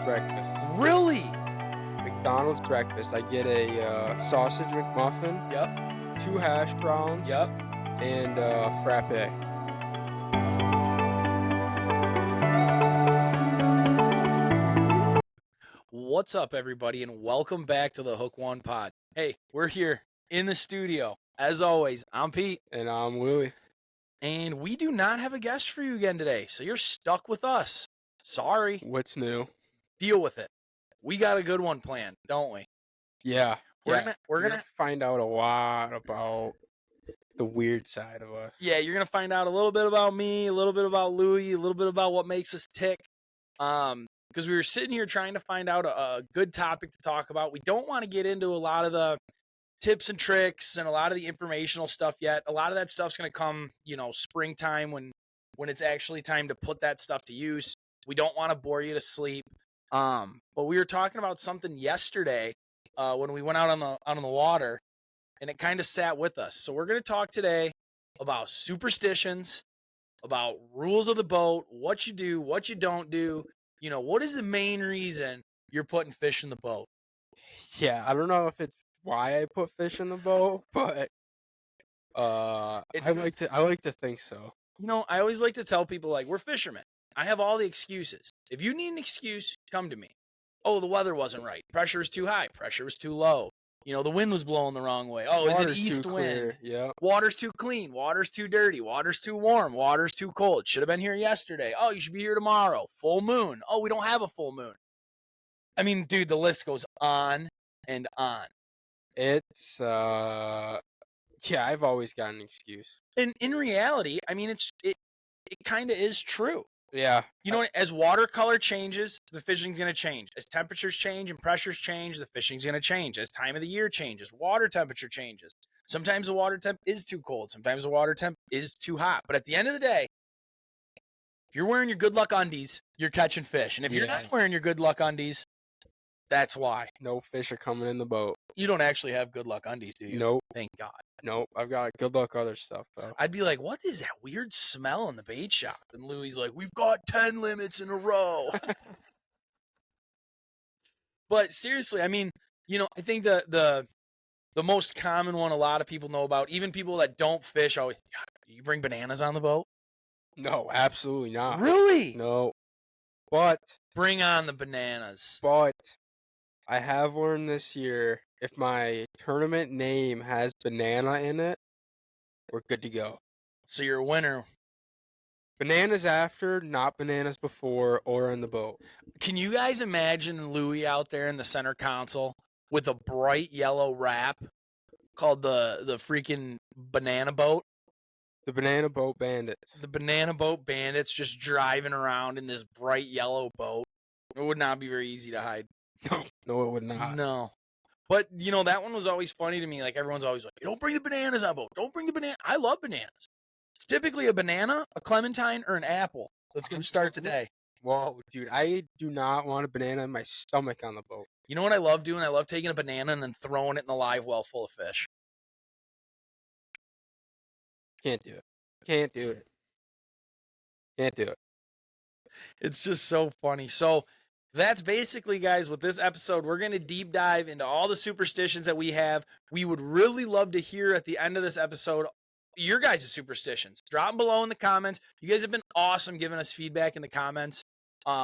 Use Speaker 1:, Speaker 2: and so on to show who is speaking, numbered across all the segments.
Speaker 1: breakfast.
Speaker 2: Really?
Speaker 1: McDonald's breakfast. I get a sausage McMuffin,
Speaker 2: Yep.
Speaker 1: 2 hash browns,
Speaker 2: Yep.
Speaker 1: and frappe.
Speaker 2: What's up, everybody, and welcome back to the Hook One Pod. Hey, we're here in the studio. As always, I'm Pete.
Speaker 1: And I'm Louie.
Speaker 2: And we do not have a guest for you again today, so you're stuck with us. Sorry.
Speaker 1: What's new?
Speaker 2: Deal with it. We got a good one planned, don't we?
Speaker 1: Yeah.
Speaker 2: We're gonna
Speaker 1: find out a lot about the weird side of us.
Speaker 2: Yeah, you're gonna find out a little bit about me, a little bit about Louie, a little bit about what makes us tick. Because we were sitting here trying to find out a good topic to talk about. We don't want to get into a lot of the tips and tricks and a lot of the informational stuff yet. A lot of that stuff's going to come, springtime when it's actually time to put that stuff to use. We don't want to bore you to sleep. But we were talking about something yesterday when we went out on the water, and it kind of sat with us. So we're going to talk today about superstitions, about rules of the boat, what you do, what you don't do. What is the main reason you're putting fish in the boat?
Speaker 1: Yeah, I don't know if it's why I put fish in the boat, but I like to think so.
Speaker 2: I always like to tell people, like, we're fishermen. I have all the excuses. If you need an excuse, come to me. Oh, the weather wasn't right. Pressure was too high. Pressure was too low. The wind was blowing the wrong way. Oh, is it east wind?
Speaker 1: Yeah.
Speaker 2: Water's too clean. Water's too dirty. Water's too warm. Water's too cold. Should have been here yesterday. Oh, you should be here tomorrow. Full moon. Oh, we don't have a full moon. I mean, dude, the list goes on and on.
Speaker 1: It's yeah, I've always got an excuse.
Speaker 2: And in reality, I mean, it kind of is true.
Speaker 1: Yeah.
Speaker 2: As watercolor changes, the fishing's going to change. As temperatures change and pressures change, the fishing's going to change. As time of the year changes, water temperature changes. Sometimes the water temp is too cold. Sometimes the water temp is too hot. But at the end of the day, if you're wearing your good luck undies, you're catching fish. And if you're not wearing your good luck undies, that's why.
Speaker 1: No fish are coming in the boat.
Speaker 2: You don't actually have good luck undies, do you?
Speaker 1: Nope.
Speaker 2: Thank God.
Speaker 1: Nope. I've got good luck other stuff, though.
Speaker 2: I'd be like, what is that weird smell in the bait shop? And Louie's like, we've got 10 limits in a row. But seriously, I mean, I think the most common one a lot of people know about, even people that don't fish, you bring bananas on the boat?
Speaker 1: No, absolutely not.
Speaker 2: Really?
Speaker 1: No. But
Speaker 2: bring on the bananas.
Speaker 1: But I have learned this year, if my tournament name has banana in it, we're good to go.
Speaker 2: So you're a winner.
Speaker 1: Bananas after, not bananas before or in the boat.
Speaker 2: Can you guys imagine Louie out there in the center console with a bright yellow wrap called the freaking banana boat?
Speaker 1: The banana boat bandits.
Speaker 2: The banana boat bandits just driving around in this bright yellow boat. It would not be very easy to hide.
Speaker 1: No, it would not.
Speaker 2: No. But, that one was always funny to me. Like, everyone's always like, don't bring the bananas on boat. Don't bring the banana. I love bananas. It's typically a banana, a clementine, or an apple that's going to start the day.
Speaker 1: Whoa, dude, I do not want a banana in my stomach on the boat.
Speaker 2: You know what I love doing? I love taking a banana and then throwing it in the live well full of fish.
Speaker 1: Can't do it. Can't do it. Can't do it.
Speaker 2: It's just so funny. So that's basically, guys, with this episode, we're going to deep dive into all the superstitions that we have. We would really love to hear at the end of this episode your guys' superstitions. Drop them below in the comments. You guys have been awesome giving us feedback in the comments.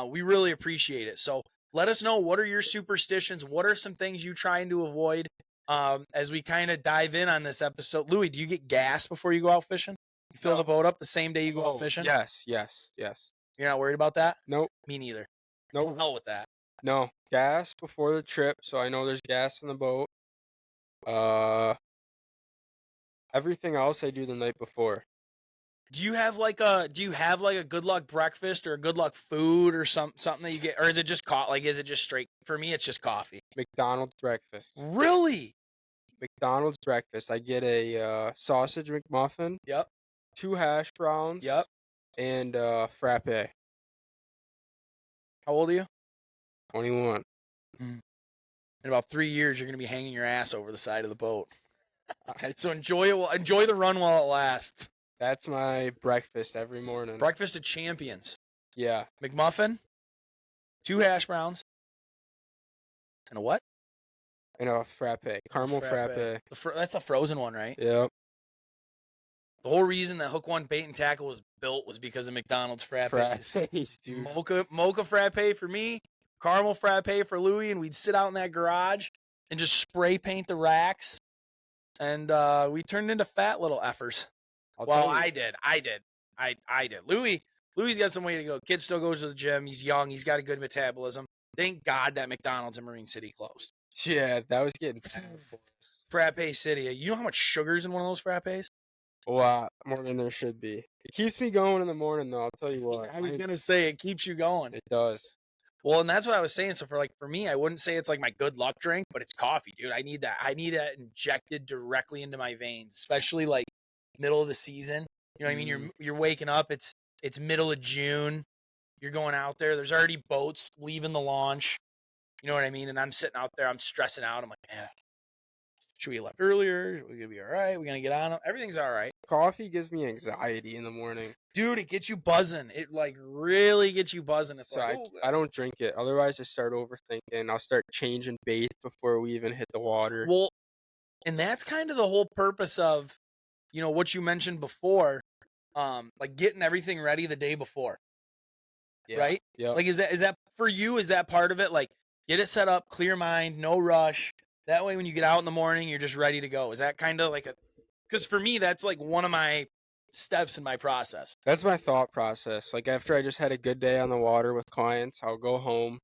Speaker 2: We really appreciate it. So let us know, what are your superstitions? What are some things you're trying to avoid as we kind of dive in on this episode? Louie, do you get gas before you go out fishing? You fill the boat up the same day you go out fishing?
Speaker 1: Yes.
Speaker 2: You're not worried about that?
Speaker 1: Nope.
Speaker 2: Me neither.
Speaker 1: Nope.
Speaker 2: Hell with that.
Speaker 1: No. Gas before the trip, so I know there's gas in the boat. Everything else I do the night before.
Speaker 2: Do you have like a good luck breakfast or a good luck food or something that you get, or is it just is it just straight? For me, it's just coffee.
Speaker 1: McDonald's breakfast.
Speaker 2: Really?
Speaker 1: McDonald's breakfast. I get a sausage McMuffin.
Speaker 2: Yep.
Speaker 1: 2 hash browns.
Speaker 2: Yep.
Speaker 1: And frappe.
Speaker 2: How old are you?
Speaker 1: 21.
Speaker 2: In about 3 years, you're gonna be hanging your ass over the side of the boat. So enjoy it. Enjoy the run while it lasts.
Speaker 1: That's my breakfast every morning.
Speaker 2: Breakfast of champions.
Speaker 1: Yeah.
Speaker 2: McMuffin, 2 hash browns, And a what?
Speaker 1: And a frappe, caramel frappe.
Speaker 2: That's the frozen one, right?
Speaker 1: Yep.
Speaker 2: The whole reason that Hook One Bait and Tackle was built was because of McDonald's frappes.
Speaker 1: Frappes, dude.
Speaker 2: Mocha frappe for me, caramel frappe for Louie, and we'd sit out in that garage and just spray paint the racks, and we turned into fat little effers. Well, I did. Louie's got some way to go. Kid still goes to the gym. He's young. He's got a good metabolism. Thank God that McDonald's in Marine City closed.
Speaker 1: Yeah, that was getting bad for us.
Speaker 2: Frappe City. You know how much sugar's in one of those frappes?
Speaker 1: A lot more than there should be. It keeps me going in the morning, though. I'll tell you what.
Speaker 2: I was gonna say it keeps you going.
Speaker 1: It does.
Speaker 2: Well, and that's what I was saying. So for me, I wouldn't say it's like my good luck drink, but it's coffee, dude. I need that. I need that injected directly into my veins, especially like middle of the season. You know what I mean? You're waking up. It's middle of June. You're going out there. There's already boats leaving the launch. You know what I mean? And I'm sitting out there. I'm stressing out. I'm like, man, should we have left earlier? Are we gonna be all right? We're gonna get on them. Everything's all right.
Speaker 1: Coffee gives me anxiety in the morning.
Speaker 2: Dude, it gets you buzzing. It like really gets you buzzing. It's
Speaker 1: so
Speaker 2: like,
Speaker 1: I don't drink it. Otherwise, I start overthinking. I'll start changing baits before we even hit the water.
Speaker 2: Well, and that's kind of the whole purpose of, you know, what you mentioned before, like getting everything ready the day before.
Speaker 1: Yeah.
Speaker 2: Right?
Speaker 1: Yeah.
Speaker 2: Like, is that for you? Is that part of it? Like, get it set up, clear mind, no rush. That way, when you get out in the morning, you're just ready to go. Is that kind of like because for me, that's like one of my steps in my process.
Speaker 1: That's my thought process. Like, after I just had a good day on the water with clients, I'll go home.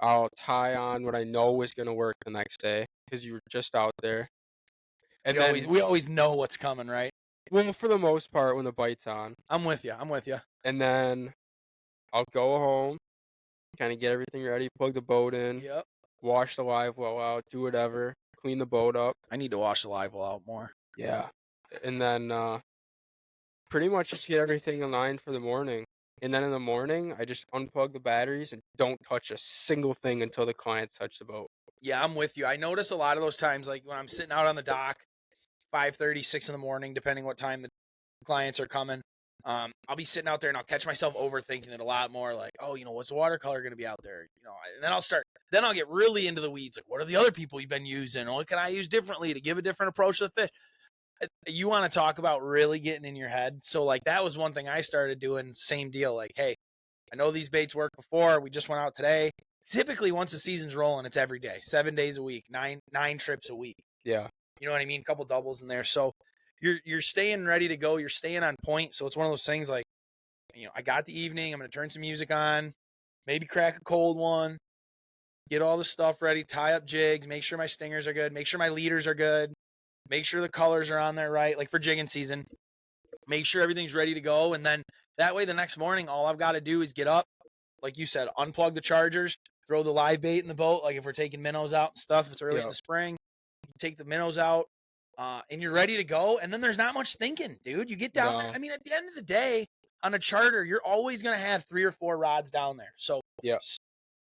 Speaker 1: I'll tie on what I know is going to work the next day because you were just out there. And
Speaker 2: we always know what's coming, right?
Speaker 1: Well, for the most part, when the bite's on.
Speaker 2: I'm with you.
Speaker 1: And then I'll go home, kind of get everything ready, plug the boat in, wash the live well out, do whatever, clean the boat up.
Speaker 2: I need to wash the live well out more.
Speaker 1: Yeah. And then pretty much just get everything in line for the morning. And then in the morning, I just unplug the batteries and don't touch a single thing until the clients touch the boat.
Speaker 2: Yeah, I'm with you. I notice a lot of those times, like when I'm sitting out on the dock, 5:30, 6 in the morning, depending what time the clients are coming. I'll be sitting out there and I'll catch myself overthinking it a lot more. Like, oh, you know, what's the watercolor going to be out there? You know, and then I'll get really into the weeds. Like, what are the other people you've been using? What can I use differently to give a different approach to the fish? You want to talk about really getting in your head. So like, that was one thing I started doing. Same deal. Like, hey, I know these baits worked before. We just went out today. Typically, once the season's rolling, it's every day, 7 days a week, nine trips a week.
Speaker 1: Yeah.
Speaker 2: You know what I mean? A couple doubles in there. So you're staying ready to go. You're staying on point. So it's one of those things like, you know, I got the evening. I'm going to turn some music on, maybe crack a cold one, get all the stuff ready, tie up jigs, make sure my stingers are good, make sure my leaders are good, make sure the colors are on there right, like for jigging season. Make sure everything's ready to go. And then that way the next morning, all I've got to do is get up, like you said, unplug the chargers, throw the live bait in the boat. Like if we're taking minnows out and stuff, if it's early in the spring, you take the minnows out and you're ready to go. And then there's not much thinking, dude. You get down there. I mean, at the end of the day, on a charter, you're always going to have 3 or 4 rods down there. So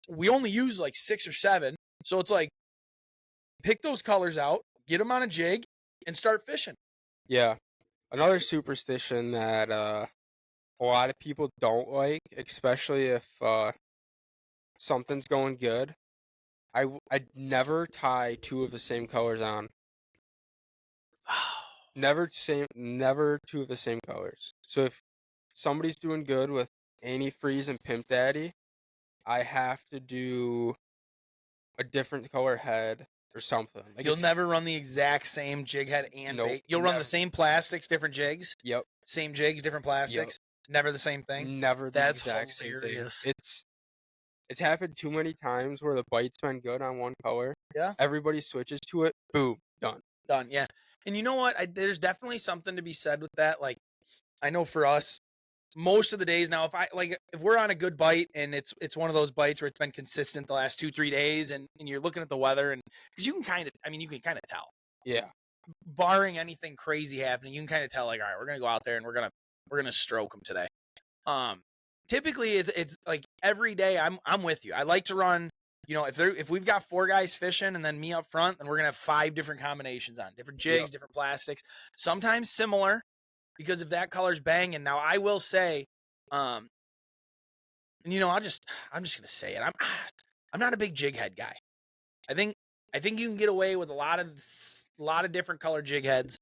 Speaker 2: we only use like 6 or 7. So it's like, pick those colors out, get them on a jig, and start fishing.
Speaker 1: Yeah. Another superstition that a lot of people don't like, especially if something's going good, I'd never tie 2 of the same colors on. Never 2 of the same colors. So if somebody's doing good with antifreeze and Pimp Daddy, I have to do a different color head or something.
Speaker 2: Like you'll never run the exact same jig head and bait. You'll run the same plastics, different jigs.
Speaker 1: Yep.
Speaker 2: Same jigs, different plastics. Never the same thing.
Speaker 1: Never the exact same thing. It's happened too many times where the bite's been good on one color.
Speaker 2: Yeah.
Speaker 1: Everybody switches to it. Boom. Done.
Speaker 2: Yeah. And you know what? There's definitely something to be said with that. Like, I know for us, most of the days now, if we're on a good bite and it's one of those bites where it's been consistent the last 2-3 days, and you're looking at the weather, and because you can kind of tell.
Speaker 1: Yeah.
Speaker 2: Barring anything crazy happening, you can kind of tell. Like, all right, we're gonna go out there and we're gonna stroke them today. Typically it's like every day I'm with you. I like to run. You know, if we've got 4 guys fishing and then me up front, then we're gonna have 5 different combinations on, different jigs, different plastics, sometimes similar, because if that color's banging. Now I will say, and you know, I'm just gonna say it. I'm not a big jig head guy. I think you can get away with a lot of different color jig heads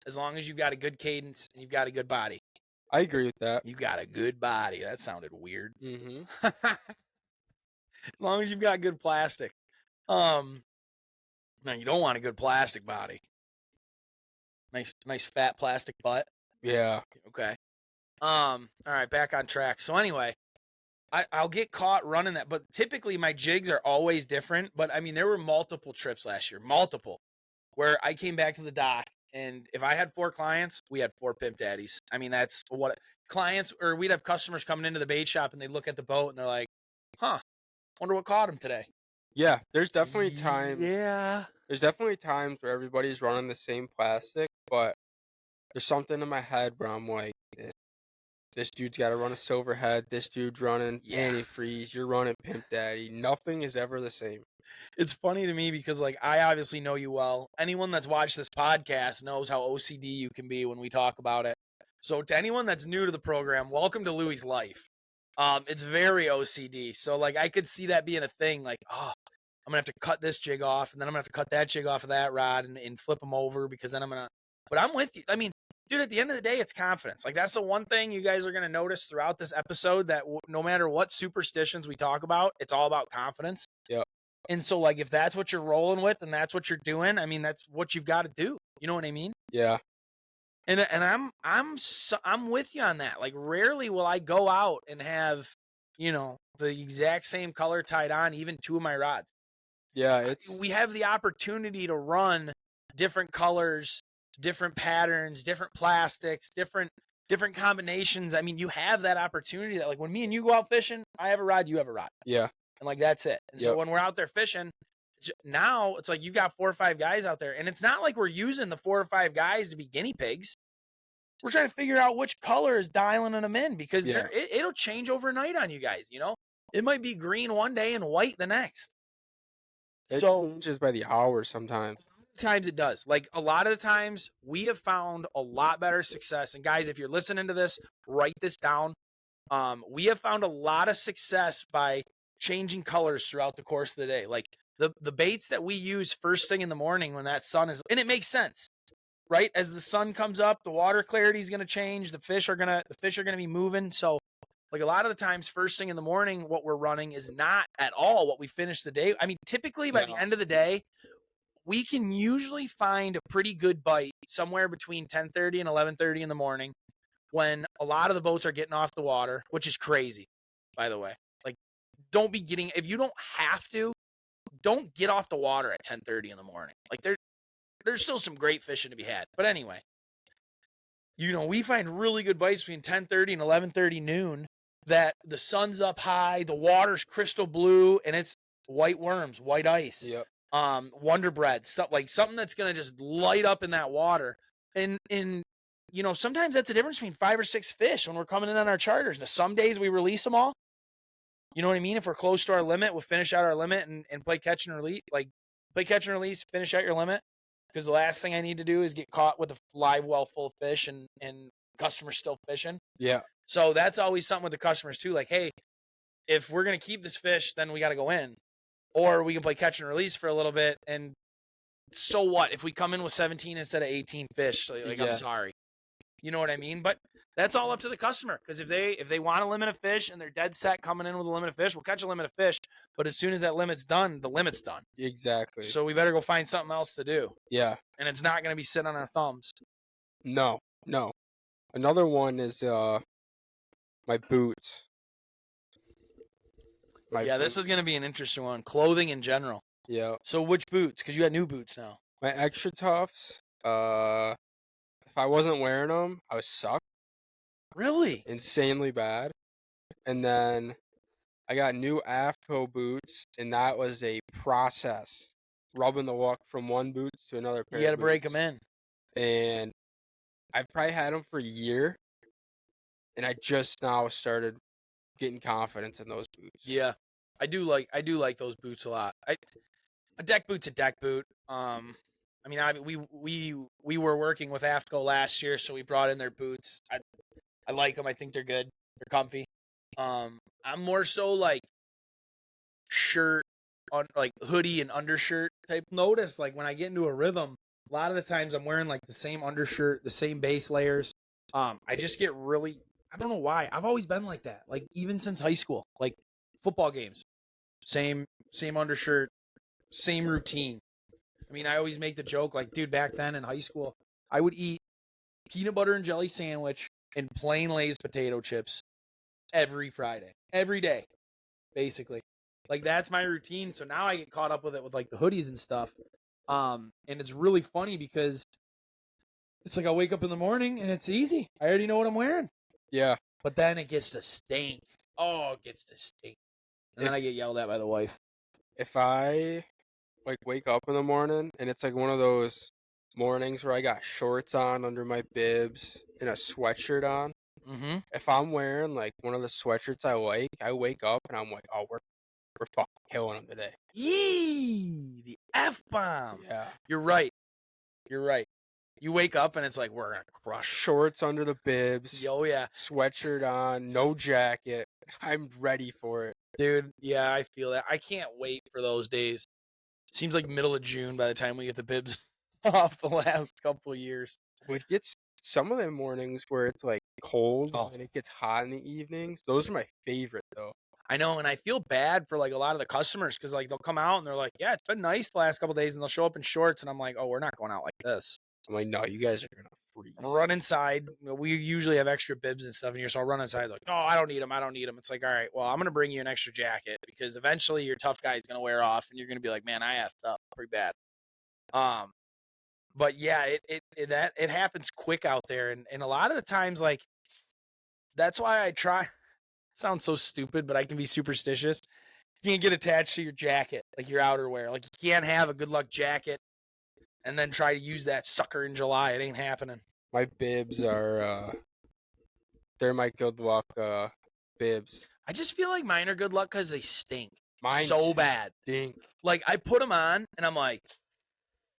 Speaker 2: as long as you've got a good cadence and you've got a good body.
Speaker 1: I agree with that.
Speaker 2: You've got a good body. That sounded weird.
Speaker 1: Mm-hmm.
Speaker 2: As long as you've got good plastic. Now you don't want a good plastic body. Nice fat plastic butt.
Speaker 1: Yeah.
Speaker 2: Okay. All right, back on track. So anyway, I'll get caught running that, but typically my jigs are always different. But I mean, there were multiple trips last year, where I came back to the dock, and if I had 4 clients, we had 4 pimp daddies. I mean, that's what clients, or we'd have customers coming into the bait shop and they look at the boat and they're like, "Huh, wonder what caught him today."
Speaker 1: Yeah. There's definitely times.
Speaker 2: Yeah.
Speaker 1: There's definitely times where everybody's running the same plastic, but there's something in my head where I'm like, this dude's got to run a silver head. This dude's running antifreeze. You're running pimp daddy. Nothing is ever the same.
Speaker 2: It's funny to me because, like, I obviously know you well. Anyone that's watched this podcast knows how OCD you can be when we talk about it. So to anyone that's new to the program, welcome to Louie's life. It's very OCD. So, like, I could see that being a thing. Like, oh, I'm going to have to cut this jig off, and then I'm going to have to cut that jig off of that rod and flip them over because then I'm going to. But I'm with you. I mean, dude, at the end of the day, it's confidence. Like, that's the one thing you guys are going to notice throughout this episode, that no matter what superstitions we talk about, it's all about confidence.
Speaker 1: Yep.
Speaker 2: And so, like, if that's what you're rolling with and that's what you're doing, I mean, that's what you've got to do. You know what I mean?
Speaker 1: Yeah.
Speaker 2: And I'm with you on that. Like, rarely will I go out and have, the exact same color tied on even 2 of my rods.
Speaker 1: Yeah,
Speaker 2: we have the opportunity to run different colors, different patterns, different plastics, different combinations. I mean, you have that opportunity that, like, when me and you go out fishing, I have a rod, you have a rod.
Speaker 1: Yeah.
Speaker 2: And, like, that's it. And so
Speaker 1: Yep.
Speaker 2: when we're out there fishing, now it's like you've got 4 or 5 guys out there. And it's not like we're using the 4 or 5 guys to be guinea pigs. We're trying to figure out which color is dialing them in because it'll change overnight on you guys, It might be green one day and white the next.
Speaker 1: It changes by the hour sometimes.
Speaker 2: Times it does. Like, a lot of the times we have found a lot better success. And guys, if you're listening to this, write this down. We have found a lot of success by changing colors throughout the course of the day. Like, the baits that we use first thing in the morning when that sun is, and it makes sense, right? As the sun comes up, the water clarity is going to change. The fish are going to be moving. So, like, a lot of the times first thing in the morning, what we're running is not at all what we finish the day. I mean, typically by the end of the day, we can usually find a pretty good bite somewhere between 10:30 and 11:30 in the morning when a lot of the boats are getting off the water, which is crazy, by the way. Like, if you don't have to, don't get off the water at 10:30 in the morning. Like, there's still some great fishing to be had. But anyway, we find really good bites between 10:30 and 11:30 noon that the sun's up high, the water's crystal blue, and it's white worms, white ice.
Speaker 1: Yep.
Speaker 2: Wonder bread, stuff like something that's going to just light up in that water. And sometimes that's the difference between 5 or 6 fish when we're coming in on our charters. Now, some days we release them all. You know what I mean? If we're close to our limit, we'll finish out our limit and play catch and release. Like, play catch and release, finish out your limit. Because the last thing I need to do is get caught with a live well full of fish and customers still fishing.
Speaker 1: Yeah.
Speaker 2: So that's always something with the customers too. Like, hey, if we're going to keep this fish, then we got to go in. Or we can play catch and release for a little bit. And so what? If we come in with 17 instead of 18 fish, I'm sorry. You know what I mean? But that's all up to the customer. Because if they want a limit of fish and they're dead set coming in with a limit of fish, we'll catch a limit of fish. But as soon as that limit's done, the limit's done.
Speaker 1: Exactly.
Speaker 2: So we better go find something else to do.
Speaker 1: Yeah.
Speaker 2: And it's not going to be sitting on our thumbs.
Speaker 1: No. Another one is my boots.
Speaker 2: This is going to be an interesting one. Clothing in general.
Speaker 1: Yeah.
Speaker 2: So which boots? Because you got new boots now.
Speaker 1: My extra toughs. If I wasn't wearing them, I was sucked.
Speaker 2: Really?
Speaker 1: Insanely bad. And then I got new AFCO boots, and that was a process. Rubbing the walk from one boots to another pair.
Speaker 2: You got to break them in.
Speaker 1: And I've probably had them for a year, and I just now started getting confidence in those boots.
Speaker 2: Yeah, I do like those boots a lot. A deck boot's a deck boot. I mean, we were working with AFCO last year, so we brought in their boots. I like them. I think they're good. They're comfy. I'm more so like shirt like hoodie and undershirt type. Notice like when I get into a rhythm, a lot of the times I'm wearing like the same undershirt, the same base layers. I just get really, I don't know why. I've always been like that. Like even since high school, like football games, same undershirt, same routine. I mean, I always make the joke like, dude, back then in high school, I would eat peanut butter and jelly sandwich and plain Lay's potato chips every Friday, every day, basically. Like that's my routine. So now I get caught up with it with like the hoodies and stuff. And it's really funny because it's like I wake up in the morning and it's easy. I already know what I'm wearing.
Speaker 1: Yeah.
Speaker 2: But then it gets to stink. Oh, it gets to stink. And then I get yelled at by the wife.
Speaker 1: If I like wake up in the morning and it's like one of those mornings where I got shorts on under my bibs and a sweatshirt on.
Speaker 2: Mm-hmm.
Speaker 1: If I'm wearing like one of the sweatshirts I like, I wake up and I'm like, oh, we're fucking killing them today.
Speaker 2: Yee! The F-bomb.
Speaker 1: Yeah.
Speaker 2: You're right. You're right. You wake up and it's like, we're going to crush.
Speaker 1: Shorts under the bibs.
Speaker 2: Oh, yeah.
Speaker 1: Sweatshirt on, no jacket. I'm ready for it.
Speaker 2: Dude, yeah, I feel that. I can't wait for those days. Seems like middle of June by the time we get the bibs off the last couple of years.
Speaker 1: It gets some of the mornings where it's like cold and it gets hot in the evenings. Those are my favorite though.
Speaker 2: I know, and I feel bad for like a lot of the customers because like they'll come out and they're like, "Yeah, it's been nice the last couple of days," and they'll show up in shorts, and I'm like, "Oh, we're not going out like this."
Speaker 1: I'm like, no, you guys are gonna freeze.
Speaker 2: Run inside. We usually have extra bibs and stuff in here, so I'll run inside. Like, no, I don't need them. I don't need them. It's like, all right, well, I'm gonna bring you an extra jacket because eventually your tough guy is gonna wear off, and you're gonna be like, man, I effed up pretty bad. But yeah, it happens quick out there, and a lot of the times, like, that's why I try. It sounds so stupid, but I can be superstitious. You can't get attached to your jacket, like your outerwear. Like you can't have a good luck jacket and then try to use that sucker in July. It ain't happening.
Speaker 1: My bibs are they're my good luck bibs.
Speaker 2: I just feel like mine are good luck because they stink.
Speaker 1: Mine
Speaker 2: so bad.
Speaker 1: Stink.
Speaker 2: Like I put them on and I'm like,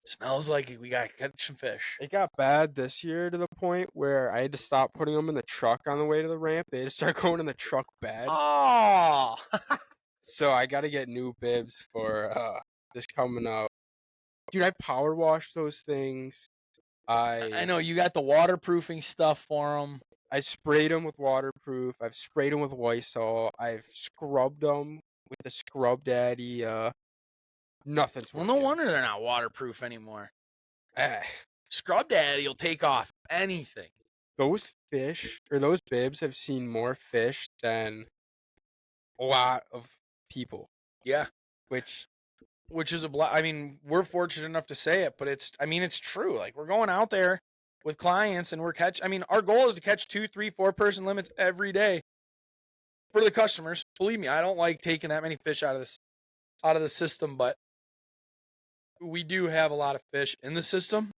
Speaker 2: smells like we got to catch some fish.
Speaker 1: It got bad this year to the point where I had to stop putting them in the truck on the way to the ramp. They had to start going in the truck bed.
Speaker 2: Oh.
Speaker 1: So I got to get new bibs for this coming up. Dude, I power wash those things.
Speaker 2: I know you got the waterproofing stuff for them.
Speaker 1: I sprayed them with waterproof. I've sprayed them with Lysol. I've scrubbed them with the Scrub Daddy. Nothing's
Speaker 2: Well,
Speaker 1: working.
Speaker 2: no wonder they're not waterproof anymore.
Speaker 1: Eh,
Speaker 2: Scrub Daddy will take off anything.
Speaker 1: those fish or those bibs have seen more fish than a lot of people.
Speaker 2: Yeah.
Speaker 1: Which
Speaker 2: is I mean, we're fortunate enough to say it, but it's true. Like we're going out there with clients and our goal is to catch 2, 3, 4 person limits every day for the customers. Believe me, I don't like taking that many fish out of the system, but we do have a lot of fish in the system.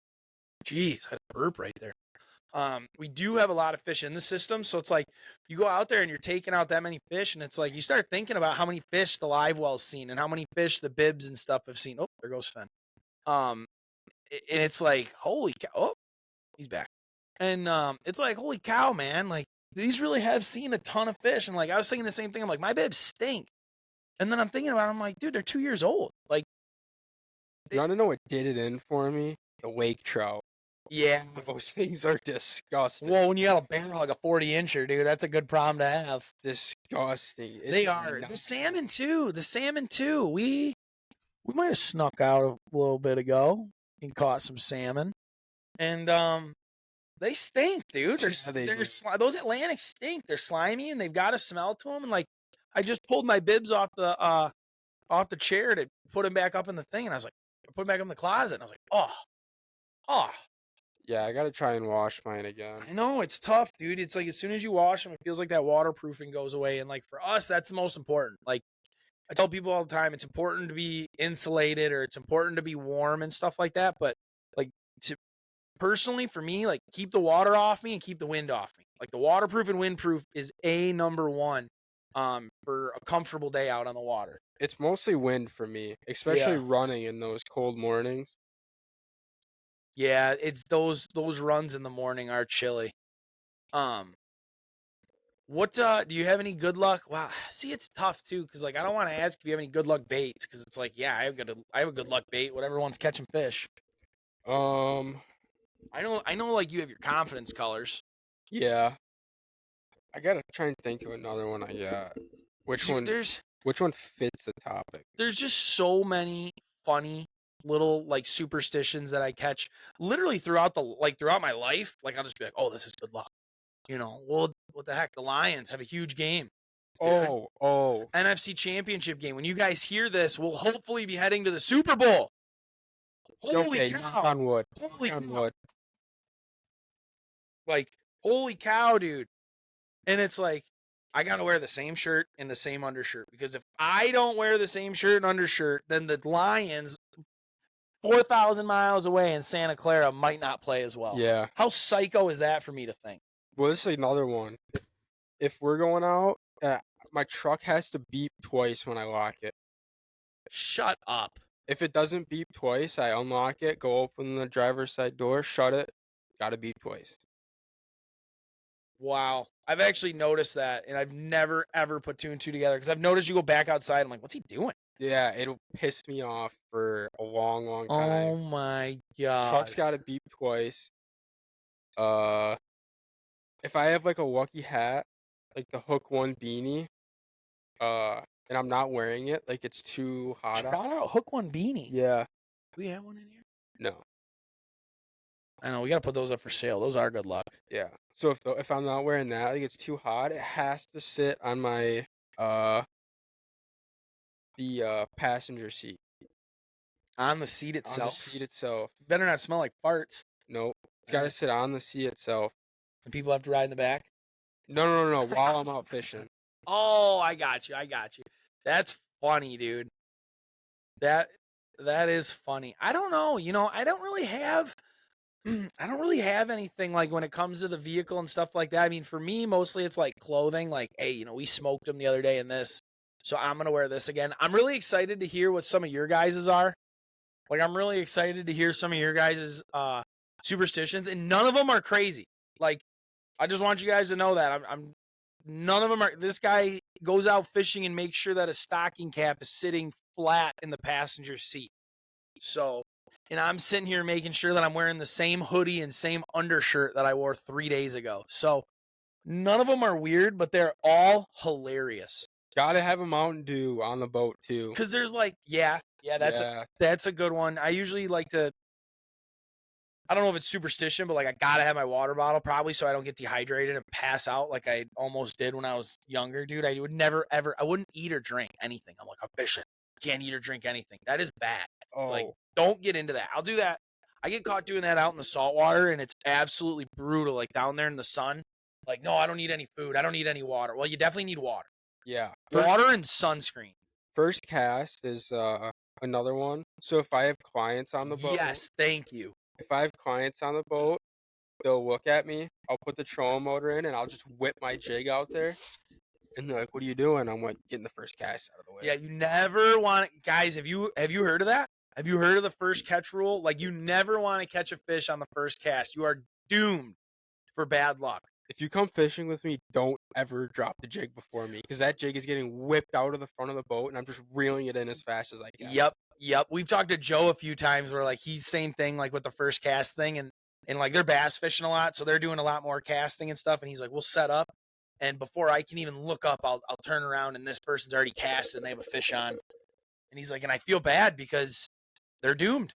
Speaker 2: Jeez, I had a burp right there. We do have a lot of fish in the system, so it's like you go out there and you're taking out that many fish, and it's like you start thinking about how many fish the live well's seen and how many fish the bibs and stuff have seen. Oh, there goes Finn. And it's like, holy cow! Oh, he's back. And it's like, holy cow, man! Like these really have seen a ton of fish, and like I was thinking the same thing. I'm like, my bibs stink, and then I'm thinking about it, I'm like, dude, they're 2 years old. Like,
Speaker 1: you want to know what did it in for me? The wake trout.
Speaker 2: Yeah.
Speaker 1: Those things are disgusting.
Speaker 2: Well, when you got a barrel like a 40-incher, dude, that's a good problem to have.
Speaker 1: Disgusting.
Speaker 2: They are. The salmon too. We might have snuck out a little bit ago and caught some salmon. And they stink, dude. Those Atlantics stink. They're slimy and they've got a smell to them. And like, I just pulled my bibs off the chair to put them back up in the thing, and I was like, I put them back in the closet, and I was like, oh.
Speaker 1: Yeah, I gotta try and wash mine again.
Speaker 2: I know, it's tough, dude. It's like as soon as you wash them, it feels like that waterproofing goes away. And like for us, that's the most important. Like I tell people all the time, it's important to be insulated or it's important to be warm and stuff like that. But like personally for me, like keep the water off me and keep the wind off me. Like the waterproof and windproof is number one for a comfortable day out on the water.
Speaker 1: It's mostly wind for me, especially running in those cold mornings.
Speaker 2: Yeah, it's those runs in the morning are chilly. What do you have any good luck? Wow, see, it's tough too because like I don't want to ask if you have any good luck baits because it's like I have a good luck bait. Whatever one's catching fish.
Speaker 1: Um,
Speaker 2: I know, like you have your confidence colors.
Speaker 1: yeah. I gotta try and think of another one I got. Which
Speaker 2: Dude,
Speaker 1: one? Which one fits the topic?
Speaker 2: there's just so many funny little like superstitions that I catch literally throughout my life. Like I'll just be like, oh, this is good luck. Well, what the heck? The Lions have a huge game.
Speaker 1: Oh.
Speaker 2: NFC Championship game. When you guys hear this, we'll hopefully be heading to the Super Bowl. Holy
Speaker 1: Okay, knock
Speaker 2: cow.
Speaker 1: on wood.
Speaker 2: Holy
Speaker 1: Knock on
Speaker 2: cow.
Speaker 1: wood.
Speaker 2: Like, holy cow, dude. And it's like, I got to wear the same shirt and the same undershirt because if I don't wear the same shirt and undershirt, then the Lions 4,000 miles away in Santa Clara might not play as well.
Speaker 1: Yeah.
Speaker 2: How psycho is that for me to think?
Speaker 1: Well, this is another one. If we're going out, my truck has to beep twice when I lock it.
Speaker 2: Shut up.
Speaker 1: If it doesn't beep twice, I unlock it, go open the driver's side door, shut it, gotta beep twice.
Speaker 2: Wow. I've actually noticed that, and I've never, ever put two and two together because I've noticed you go back outside. I'm like, what's he doing?
Speaker 1: Yeah, it'll piss me off for a long, long time.
Speaker 2: Oh, my God.
Speaker 1: Truck's gotta beep twice. If I have like a lucky hat, like the Hook One beanie, and I'm not wearing it, like it's too hot
Speaker 2: Shout
Speaker 1: out.
Speaker 2: out Hook One beanie.
Speaker 1: Yeah.
Speaker 2: Do we have one in here?
Speaker 1: No.
Speaker 2: I know, we got to put those up for sale. Those are good luck.
Speaker 1: Yeah. So if I'm not wearing that, like it's too hot, it has to sit on my the passenger seat.
Speaker 2: On the seat itself?
Speaker 1: On the seat itself.
Speaker 2: Better not smell like farts.
Speaker 1: Nope. It's got to sit on the seat itself.
Speaker 2: And people have to ride in the back?
Speaker 1: No. While I'm out fishing.
Speaker 2: Oh, I got you. That's funny, dude. That is funny. I don't know. I don't really have anything like when it comes to the vehicle and stuff like that. I mean, for me, mostly it's like clothing. Like, hey, we smoked them the other day in this, so I'm gonna wear this again. I'm really excited to hear what some of your guys's are. Like, I'm really excited to hear some of your guys's superstitions, and none of them are crazy. Like, I just want you guys to know that I'm none of them are. This guy goes out fishing and makes sure that a stocking cap is sitting flat in the passenger seat. So, and I'm sitting here making sure that I'm wearing the same hoodie and same undershirt that I wore 3 days ago. So, none of them are weird, but they're all hilarious.
Speaker 1: Gotta have a Mountain Dew on the boat too.
Speaker 2: Because there's like, that's a good one. I usually like to, I don't know if it's superstition, but like I gotta have my water bottle probably so I don't get dehydrated and pass out like I almost did when I was younger, dude. I would never ever, I wouldn't eat or drink anything. I'm like, I'm fishing. Can't eat or drink anything. That is bad.
Speaker 1: Oh.
Speaker 2: Like, don't get into that. I'll do that. I get caught doing that out in the salt water and it's absolutely brutal. Like down there in the sun. Like, no, I don't need any food. I don't need any water. Well, you definitely need water.
Speaker 1: Yeah.
Speaker 2: Water and sunscreen.
Speaker 1: First cast is another one. So if I have clients on the boat.
Speaker 2: Yes, thank you.
Speaker 1: If I have clients on the boat, they'll look at me. I'll put the trolling motor in and I'll just whip my jig out there. And they're like, "What are you doing?" I'm like, "Getting the first cast out of the way."
Speaker 2: Yeah, you never want to, guys. Have you heard of that? Have you heard of the first catch rule? Like, you never want to catch a fish on the first cast. You are doomed for bad luck.
Speaker 1: If you come fishing with me, don't ever drop the jig before me because that jig is getting whipped out of the front of the boat and I'm just reeling it in as fast as I can.
Speaker 2: Yep. We've talked to Joe a few times where like he's same thing like with the first cast thing and like they're bass fishing a lot, so they're doing a lot more casting and stuff. And he's like, we'll set up, and before I can even look up, I'll turn around and this person's already cast and they have a fish on. And he's like, and I feel bad because they're doomed.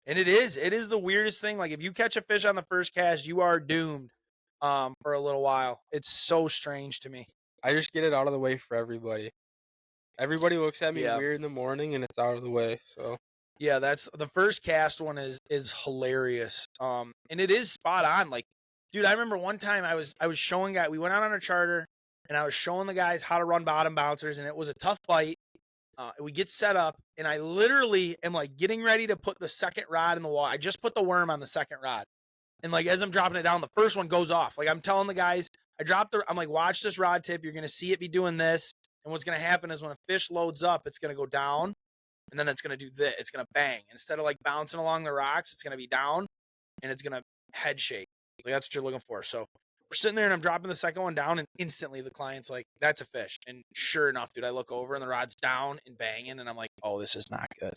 Speaker 2: And it is the weirdest thing. Like if you catch a fish on the first cast, you are doomed for a little while. It's so strange to me.
Speaker 1: I just get it out of the way for everybody. Everybody looks at me weird in the morning and it's out of the way. So
Speaker 2: yeah, that's the first cast one is hilarious. And it is spot on. Like, dude, I remember one time I was showing we went out on a charter and I was showing the guys how to run bottom bouncers and it was a tough bite. We get set up and I literally am like getting ready to put the second rod in the water. I just put the worm on the second rod. And like, as I'm dropping it down, the first one goes off. Like I'm telling the guys, I'm like, watch this rod tip. You're going to see it be doing this. And what's going to happen is when a fish loads up, it's going to go down and then it's going to do this. It's going to bang. Instead of like bouncing along the rocks, it's going to be down and it's going to head shake. Like that's what you're looking for. So we're sitting there and I'm dropping the second one down, and instantly the client's like, "That's a fish." And sure enough, dude, I look over and the rod's down and banging, and I'm like, "Oh, this is not good."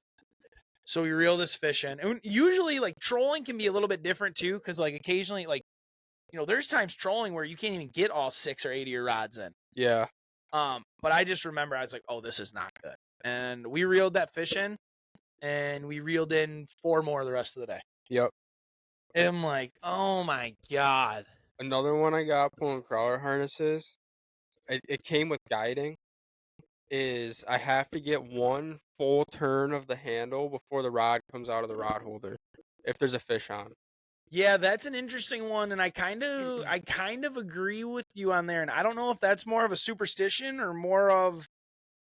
Speaker 2: So we reel this fish in, and usually like trolling can be a little bit different too, because like occasionally, like, there's times trolling where you can't even get all 6 or 8 of your rods in.
Speaker 1: Yeah.
Speaker 2: But I just remember I was like, "Oh, this is not good," and we reeled that fish in, and we reeled in 4 more the rest of the day.
Speaker 1: Yep.
Speaker 2: And I'm like, "Oh my god."
Speaker 1: Another one I got pulling crawler harnesses. It came with guiding. Is I have to get one full turn of the handle before the rod comes out of the rod holder, if there's a fish on.
Speaker 2: Yeah, that's an interesting one, and I kind of agree with you on there. And I don't know if that's more of a superstition or more of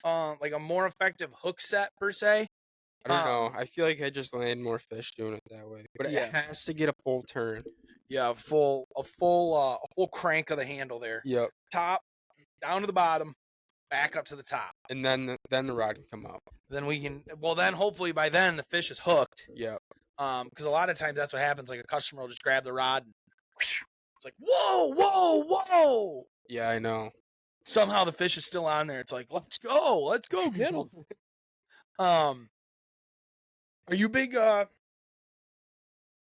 Speaker 2: like a more effective hook set per se.
Speaker 1: I don't know. I feel like I just land more fish doing it that way. But
Speaker 2: Yeah.
Speaker 1: it has to get a full turn.
Speaker 2: Yeah, a full crank of the handle there.
Speaker 1: Yep.
Speaker 2: Top down to the bottom, back up to the top.
Speaker 1: And then the rod can come up.
Speaker 2: Then we can then hopefully by then the fish is hooked.
Speaker 1: Yep.
Speaker 2: Because a lot of times that's what happens. Like a customer will just grab the rod and it's like, whoa, whoa, whoa.
Speaker 1: Yeah, I know.
Speaker 2: Somehow the fish is still on there. It's like, let's go get him. Are you big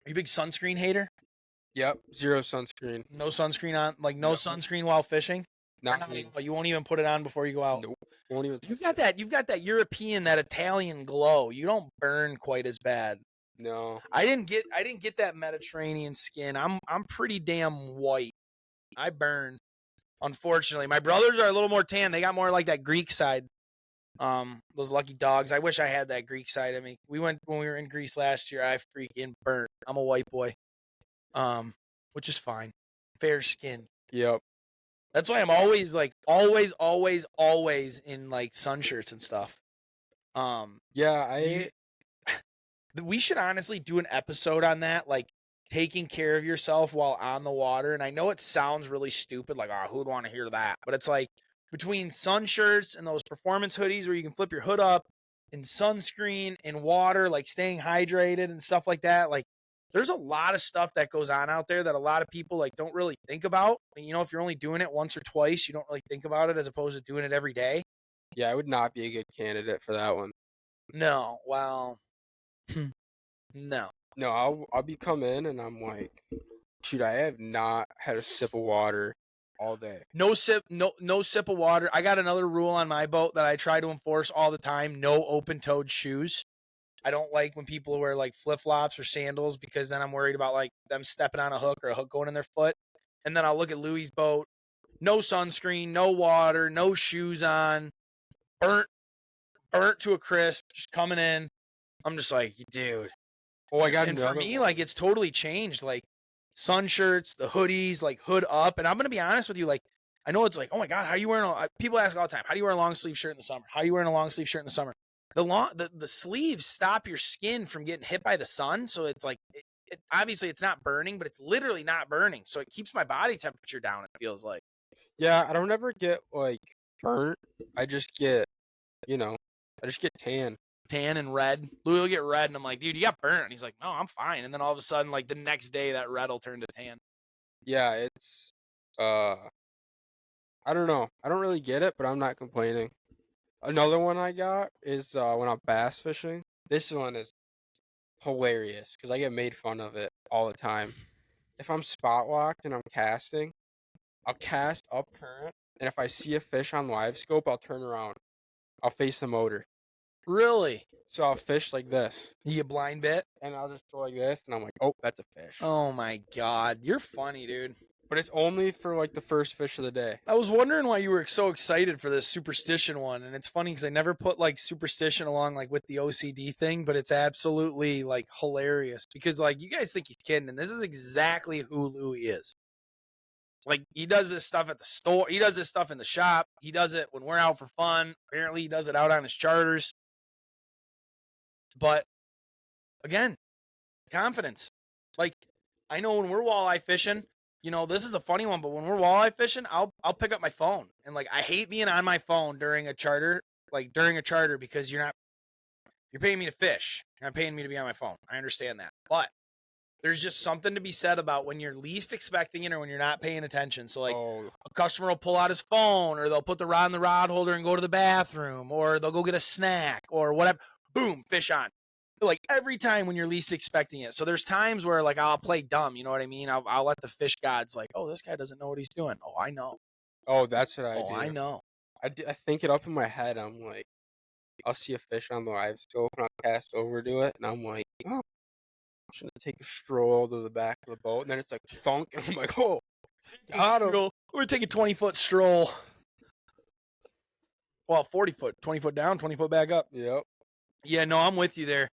Speaker 2: sunscreen hater?
Speaker 1: Yep. Zero sunscreen.
Speaker 2: No sunscreen on, like no sunscreen while fishing?
Speaker 1: Not
Speaker 2: You won't even put it on before you go out.
Speaker 1: Nope. Won't even.
Speaker 2: You've got that European, that Italian glow. You don't burn quite as bad.
Speaker 1: No.
Speaker 2: I didn't get that Mediterranean skin. I'm pretty damn white. I burn. Unfortunately, my brothers are a little more tan. They got more like that Greek side. Those lucky dogs. I wish I had that Greek side of me. When we were in Greece last year. I freaking burnt. I'm a white boy. Which is fine. Fair skin.
Speaker 1: Yep.
Speaker 2: That's why I'm always in like sun shirts and stuff.
Speaker 1: Yeah,
Speaker 2: we should honestly do an episode on that, like taking care of yourself while on the water. And I know it sounds really stupid, like, oh, who would want to hear that? But it's like between sun shirts and those performance hoodies where you can flip your hood up, and sunscreen and water, like staying hydrated and stuff like that. Like there's a lot of stuff that goes on out there that a lot of people like don't really think about. And, if you're only doing it once or twice, you don't really think about it as opposed to doing it every day.
Speaker 1: Yeah, I would not be a good candidate for that one.
Speaker 2: No, well, no.
Speaker 1: No, I'll be come in and I'm like, dude, I have not had a sip of water all day.
Speaker 2: No sip of water. I got another rule on my boat that I try to enforce all the time. No open-toed shoes. I don't like when people wear like flip-flops or sandals, because then I'm worried about like them stepping on a hook or a hook going in their foot. And then I'll look at Louie's boat. No sunscreen, no water, no shoes on. Burnt to a crisp, just coming in. I'm just like, dude.
Speaker 1: Oh, I got
Speaker 2: and
Speaker 1: another
Speaker 2: for me,
Speaker 1: one.
Speaker 2: like, it's totally changed. Like sun shirts, the hoodies, like hood up. And I'm gonna be honest with you, like, I know it's like, oh my god, how are you wearing people ask all the time, how do you wear a long sleeve shirt in the summer? How are you wearing a long sleeve shirt in the summer? The sleeves stop your skin from getting hit by the sun, so it's like obviously it's not burning, but it's literally not burning, so it keeps my body temperature down. It feels like.
Speaker 1: Yeah, I don't ever get like burnt. I just get, tan.
Speaker 2: Tan and red. Louie will get red, and I'm like, dude, you got burnt. And he's like, no, I'm fine. And then all of a sudden, like the next day, that red will turn to tan.
Speaker 1: Yeah, it's I don't know. I don't really get it, but I'm not complaining. Another one I got is when I'm bass fishing. This one is hilarious because I get made fun of it all the time. If I'm spot locked and I'm casting, I'll cast up current, and if I see a fish on live scope, I'll turn around. I'll face the motor.
Speaker 2: Really?
Speaker 1: So I'll fish like this.
Speaker 2: You get blind bit?
Speaker 1: And I'll just go like this, and I'm like, oh, that's a fish.
Speaker 2: Oh my god, you're funny, dude.
Speaker 1: But it's only for like the first fish of the day.
Speaker 2: I was wondering why you were so excited for this superstition one, and it's funny because I never put like superstition along like with the OCD thing, but it's absolutely like hilarious because like you guys think he's kidding, and this is exactly who Louie is. Like he does this stuff at the store, he does this stuff in the shop, he does it when we're out for fun. Apparently, he does it out on his charters. But again, confidence. Like I know when we're walleye fishing. This is a funny one, but when we're walleye fishing, I'll pick up my phone. And like I hate being on my phone during a charter, because you're paying me to fish. You're not paying me to be on my phone. I understand that. But There's just something to be said about when you're least expecting it or when you're not paying attention. So, like,
Speaker 1: Oh,
Speaker 2: a customer will pull out his phone, or they'll put the rod in the rod holder and go to the bathroom, or they'll go get a snack or whatever. Boom, fish on. Like, every time when you're least expecting it. So there's times where, like, I'll play dumb, you know what I mean? I'll let the fish gods, like, oh, this guy doesn't know what he's doing. Oh, I know.
Speaker 1: oh, that's what I
Speaker 2: Oh,
Speaker 1: do.
Speaker 2: I know.
Speaker 1: I think it up in my head. I'm like, I'll see a fish on the live scope and I'll cast over to it, and I'm like, oh, I'm just gonna take a stroll to the back of the boat, and then it's like thunk, and I'm like, oh, got him.
Speaker 2: We're going to take a 20-foot stroll. Well, 40 foot, 20 foot down, 20 foot back up.
Speaker 1: Yep.
Speaker 2: Yeah, no, I'm with you there.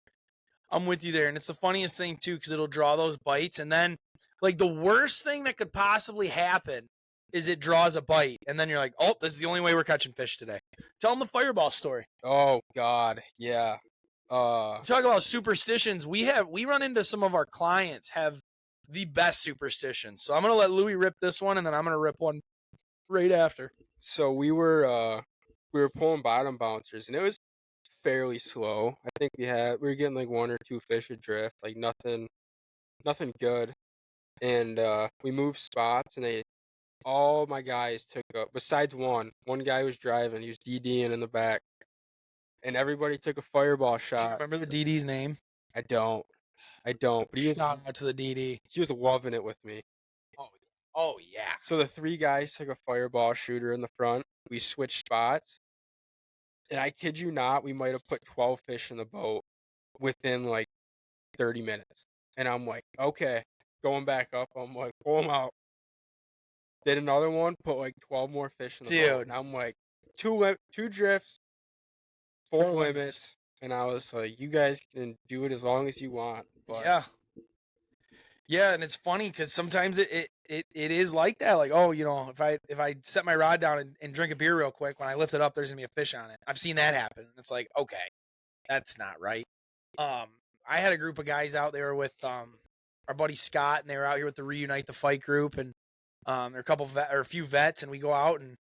Speaker 2: I'm with you there. And it's the funniest thing, too, because it'll draw those bites. And then, like, the worst thing that could possibly happen is it draws a bite. And then you're like, oh, this is the only way we're catching fish today. Tell them the fireball story.
Speaker 1: Oh God, yeah.
Speaker 2: Talk about superstitions. We run into some of our clients have the best superstitions. So I'm going to let Louie rip this one, and then I'm going to rip one right after.
Speaker 1: So we were pulling bottom bouncers, and it was fairly slow. I think we were getting like 1 or 2 fish adrift, like nothing good. And we moved spots, and all my guys took up, besides one guy was driving, he was DDing in the back, and everybody took a fireball
Speaker 2: Do you
Speaker 1: shot.
Speaker 2: remember the DD's name?
Speaker 1: I don't, but
Speaker 2: Shout out to the DD.
Speaker 1: he was loving it with me.
Speaker 2: Oh yeah.
Speaker 1: So the 3 guys took a fireball shooter in the front. We switched spots, and I kid you not, we might have put 12 fish in the boat within like 30 minutes. And I'm like, okay, going back up. I'm like, pull them out. Did another one, put like 12 more fish in the boat.
Speaker 2: Dude.
Speaker 1: And I'm like, two drifts, 4 limits. And I was like, you guys can do it as long as you want. But
Speaker 2: Yeah. Yeah, and it's funny because sometimes it is like that. Like, oh, you know, if I set my rod down and drink a beer real quick, when I lift it up, there's gonna be a fish on it. I've seen that happen. It's like, okay, that's not right. I had a group of guys out there with our buddy Scott, and they were out here with the Reunite the Fight group, and there are a few vets, and we go out, and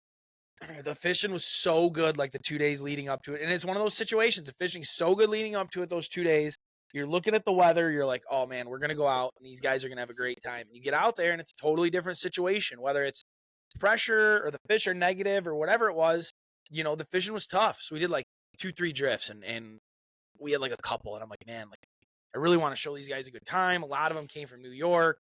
Speaker 2: the fishing was so good, like the 2 days leading up to it. And it's one of those situations, the fishing's so good leading up to it, those 2 days. You're looking at the weather, you're like, oh man, we're going to go out and these guys are going to have a great time. And you get out there and it's a totally different situation, whether it's pressure or the fish are negative or whatever it was, you know, the fishing was tough. So we did like 2-3 drifts and we had like a couple, and I'm like, man, like I really want to show these guys a good time. A lot of them came from New York,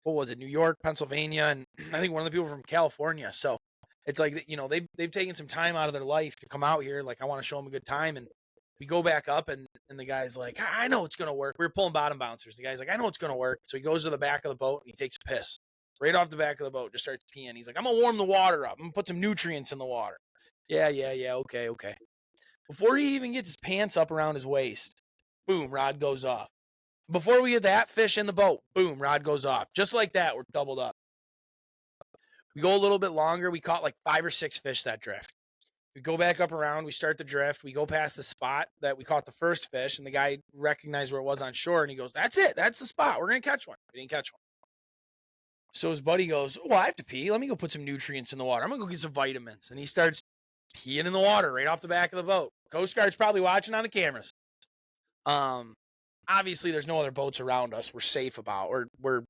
Speaker 2: what was it? New York, Pennsylvania. And I think one of the people from California. So it's like, you know, they've taken some time out of their life to come out here. Like, I want to show them a good time. And we go back up, and the guy's like, I know it's going to work. We were pulling bottom bouncers. The guy's like, I know it's going to work. So he goes to the back of the boat, and he takes a piss. Right off the back of the boat, just starts peeing. He's like, I'm going to warm the water up. I'm going to put some nutrients in the water. Yeah, okay. Before he even gets his pants up around his waist, boom, rod goes off. Before we get that fish in the boat, boom, rod goes off. Just like that, we're doubled up. We go a little bit longer. We caught like 5 or 6 fish that drift. We go back up around. We start the drift. We go past the spot that we caught the first fish, and the guy recognized where it was on shore, and he goes, that's it. That's the spot. We're going to catch one. We didn't catch one. So his buddy goes, I have to pee. Let me go put some nutrients in the water. I'm going to go get some vitamins. And he starts peeing in the water right off the back of the boat. Coast Guard's probably watching on the cameras. Obviously, there's no other boats around us. We're safe about it. We're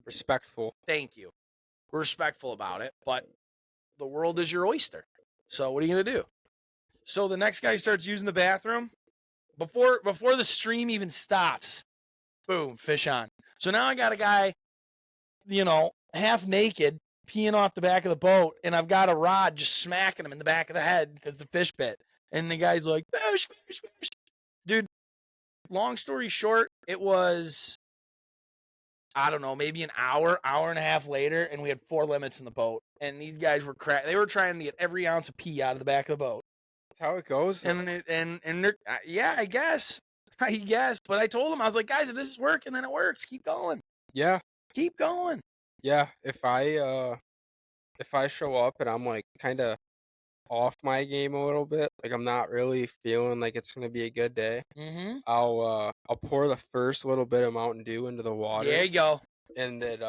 Speaker 1: respectful.
Speaker 2: Thank you. We're respectful about it, but the world is your oyster. So what are you going to do? So the next guy starts using the bathroom. Before the stream even stops, boom, fish on. So now I got a guy, you know, half naked, peeing off the back of the boat, and I've got a rod just smacking him in the back of the head because the fish bit. And the guy's like, fish. Dude, long story short, it was, I don't know, maybe an hour and a half later, and we had 4 limits in the boat. And these guys were they were trying to get every ounce of pee out of the back of the boat.
Speaker 1: That's how it goes.
Speaker 2: And they're, yeah, I guess. But I told them, I was like, guys, if this is working, then it works. Keep going.
Speaker 1: Yeah.
Speaker 2: Keep going.
Speaker 1: Yeah. If I show up and I'm like kind of off my game a little bit, like I'm not really feeling like it's gonna be a good day, I'll pour the first little bit of Mountain Dew into the water.
Speaker 2: There you go.
Speaker 1: And it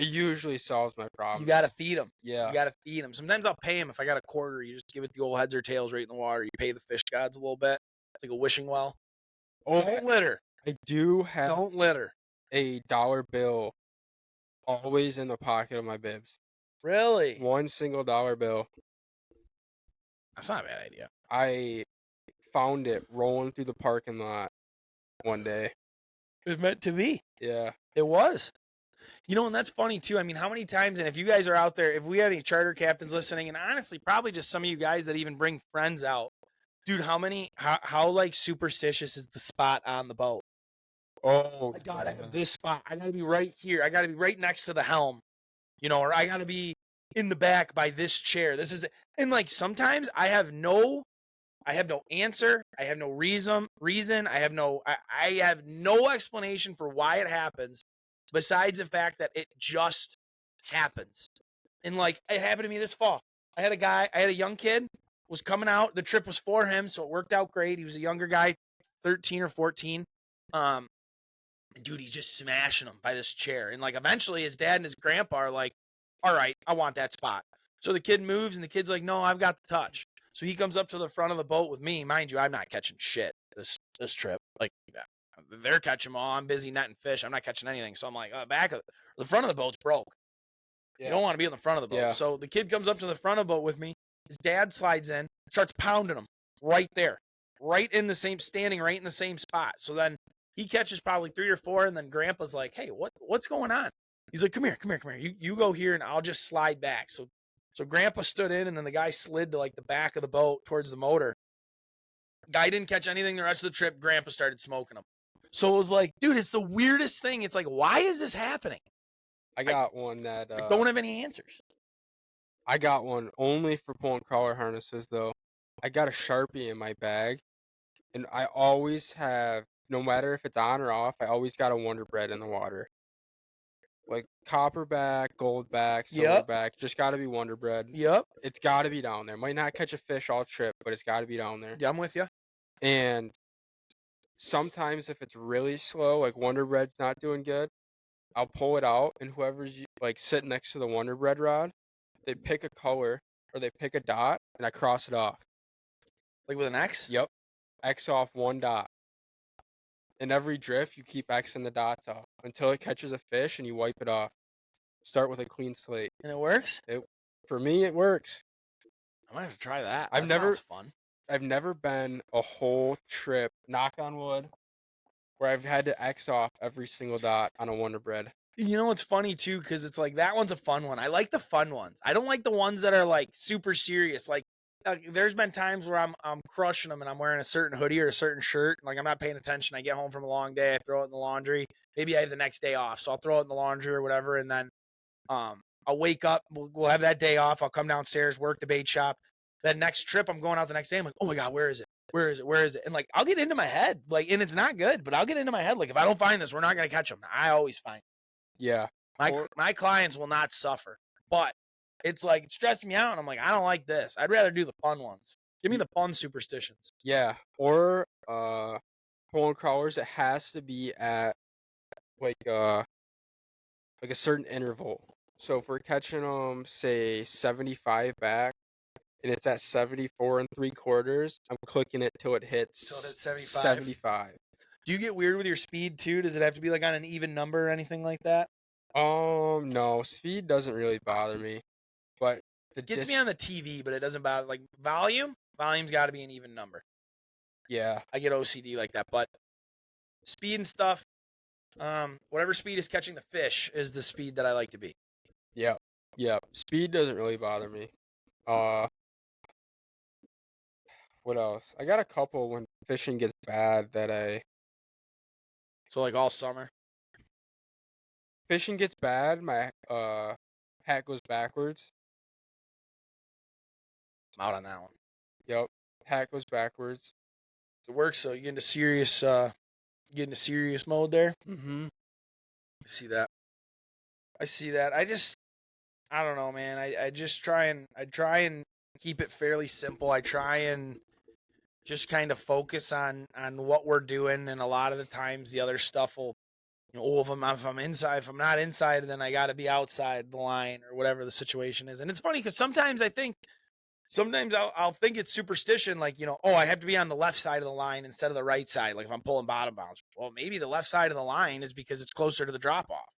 Speaker 1: usually solves my problem.
Speaker 2: You gotta feed them.
Speaker 1: Yeah.
Speaker 2: You gotta feed them. Sometimes I'll pay them if I got a quarter. You just give it the old heads or tails right in the water. You pay the fish gods a little bit. It's like a wishing well.
Speaker 1: Oh,
Speaker 2: Don't litter.
Speaker 1: I do have
Speaker 2: Don't litter.
Speaker 1: a dollar bill always in the pocket of my bibs.
Speaker 2: Really?
Speaker 1: One single dollar bill.
Speaker 2: That's not a bad idea.
Speaker 1: I found it rolling through the parking lot one day.
Speaker 2: It was meant to be.
Speaker 1: Yeah.
Speaker 2: It was. You know, and that's funny too. I mean, how many times, and if you guys are out there, if we had any charter captains listening, and honestly, probably just some of you guys that even bring friends out, dude, how like superstitious is the spot on the boat?
Speaker 1: Oh,
Speaker 2: I gotta have this spot. I gotta be right here. I gotta be right next to the helm, you know, or I gotta be in the back by this chair. This is, and like sometimes I have no answer. I have no reason. I have no explanation for why it happens besides the fact that it just happens. And like it happened to me this fall. I had a young kid was coming out. The trip was for him, so it worked out great. He was a younger guy, 13 or 14. Dude, he's just smashing him by this chair. And like eventually his dad and his grandpa are like, all right, I want that spot. So the kid moves and the kid's like, no, I've got the touch. So he comes up to the front of the boat with me. Mind you, I'm not catching shit this trip. Like they're catching them all. I'm busy netting fish. I'm not catching anything. So I'm like, the front of the boat's broke. Yeah. You don't want to be on the front of the boat. Yeah. So the kid comes up to the front of the boat with me. His dad slides in, starts pounding him right there, standing right in the same spot. So then he catches probably 3 or 4, and then Grandpa's like, hey, what's going on? He's like, come here. You go here, and I'll just slide back. So Grandpa stood in, and then the guy slid to like the back of the boat towards the motor. Guy didn't catch anything the rest of the trip. Grandpa started smoking him. So it was like, dude, it's the weirdest thing. It's like, why is this happening?
Speaker 1: I got one that
Speaker 2: I don't have any answers.
Speaker 1: I got one only for pulling crawler harnesses though. I got a Sharpie in my bag, and I always have, no matter if it's on or off, I always got a Wonder Bread in the water. Like copperback, goldback, silverback, just got to be Wonder Bread.
Speaker 2: Yep.
Speaker 1: It's got to be down there. Might not catch a fish all trip, but it's got to be down there.
Speaker 2: Yeah, I'm with you.
Speaker 1: And sometimes if it's really slow, like Wonder Bread's not doing good, I'll pull it out, and whoever's like sitting next to the Wonder Bread rod, they pick a color or they pick a dot, and I cross it off.
Speaker 2: Like with an X?
Speaker 1: Yep. X off one dot. In every drift, you keep Xing the dots off until it catches a fish, and you wipe it off. Start with a clean slate.
Speaker 2: And it works?
Speaker 1: For me, it works.
Speaker 2: I might have to try that.
Speaker 1: Sounds
Speaker 2: fun.
Speaker 1: I've never been a whole trip, knock on wood, where I've had to X off every single dot on a Wonder Bread.
Speaker 2: You know what's funny too, because it's like that one's a fun one. I like the fun ones. I don't like the ones that are like super serious. Like there's been times where I'm crushing them and I'm wearing a certain hoodie or a certain shirt. Like I'm not paying attention. I get home from a long day. I throw it in the laundry. Maybe I have the next day off, so I'll throw it in the laundry or whatever. And then I'll wake up. We'll have that day off. I'll come downstairs, work the bait shop. That next trip, I'm going out the next day. I'm like, oh my God, where is it? Where is it? And like, I'll get into my head. Like, and it's not good, but I'll get into my head. Like, if I don't find this, we're not going to catch them. I always find it.
Speaker 1: Yeah.
Speaker 2: My clients will not suffer, but it's like, it's stressing me out. And I'm like, I don't like this. I'd rather do the fun ones. Give me the fun superstitions.
Speaker 1: Yeah. Or, pulling crawlers, it has to be at like a certain interval. So if we're catching them, say 75 back, and it's at 74 3/4, I'm clicking it till it hits 75.
Speaker 2: Do you get weird with your speed too? Does it have to be like on an even number or anything like that?
Speaker 1: No, speed doesn't really bother me, but
Speaker 2: it gets me on the TV, but it doesn't bother. Like volume's got to be an even number.
Speaker 1: Yeah,
Speaker 2: I get OCD like that, but speed and stuff, whatever speed is catching the fish is the speed that I like to be.
Speaker 1: Yeah. Speed doesn't really bother me. What else? I got a couple when fishing gets bad that
Speaker 2: So like all summer.
Speaker 1: Fishing gets bad, my hat goes backwards.
Speaker 2: I'm out on that one.
Speaker 1: Yep, hat goes backwards.
Speaker 2: It works, so you get into serious mode there.
Speaker 1: Mm-hmm.
Speaker 2: I see that. I don't know, man. I just try and keep it fairly simple. I try and just kind of focus on what we're doing, and a lot of the times the other stuff will, if I'm inside, if I'm not inside, then I got to be outside the line or whatever the situation is. And it's funny because sometimes I think sometimes I'll think it's superstition, like, oh, I have to be on the left side of the line instead of the right side, like if I'm pulling bottom bounce. Well, maybe the left side of the line is because it's closer to the drop off.